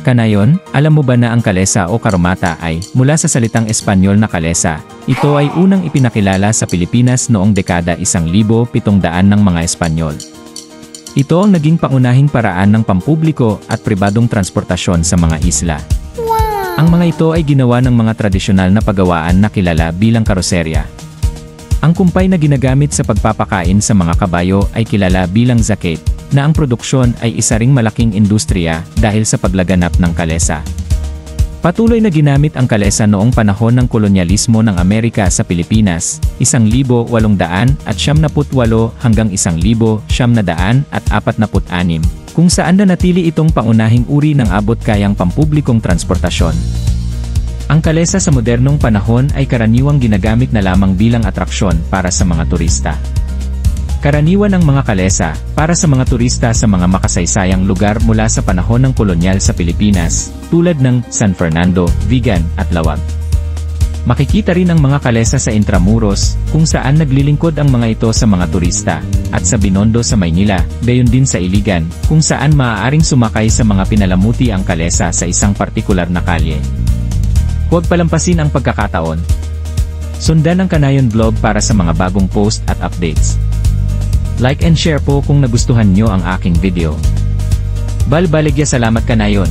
Kanayon, alam mo ba na ang kalesa o karomata ay, mula sa salitang Espanyol na kalesa, ito ay unang ipinakilala sa Pilipinas noong dekada 1700 ng mga Espanyol. Ito ang naging pangunahing paraan ng pampubliko at pribadong transportasyon sa mga isla. Ang mga ito ay ginawa ng mga tradisyonal na paggawaan na kilala bilang karoserya. Ang kumpay na ginagamit sa pagpapakain sa mga kabayo ay kilala bilang zakate, na ang produksyon ay isa ring malaking industriya dahil sa paglaganap ng kalesa. Patuloy na ginamit ang kalesa noong panahon ng kolonyalismo ng Amerika sa Pilipinas, 1878 hanggang 1946, kung saan nanatili itong pangunahing uri ng abot-kayang pampublikong transportasyon. Ang kalesa sa modernong panahon ay karaniwang ginagamit na lamang bilang atraksyon para sa mga turista. Karaniwan ang mga kalesa para sa mga turista sa mga makasaysayang lugar mula sa panahon ng kolonyal sa Pilipinas, tulad ng San Fernando, Vigan, at Lawag. Makikita rin ang mga kalesa sa Intramuros, kung saan naglilingkod ang mga ito sa mga turista, at sa Binondo sa Maynila, gayon din sa Iligan, kung saan maaaring sumakay sa mga pinalamuti ang kalesa sa isang partikular na kalye. Huwag palampasin ang pagkakataon. Sundan ang Kanayon Vlog para sa mga bagong post at updates. Like and share po kung nagustuhan nyo ang aking video. Balbaligya salamat Kanayon.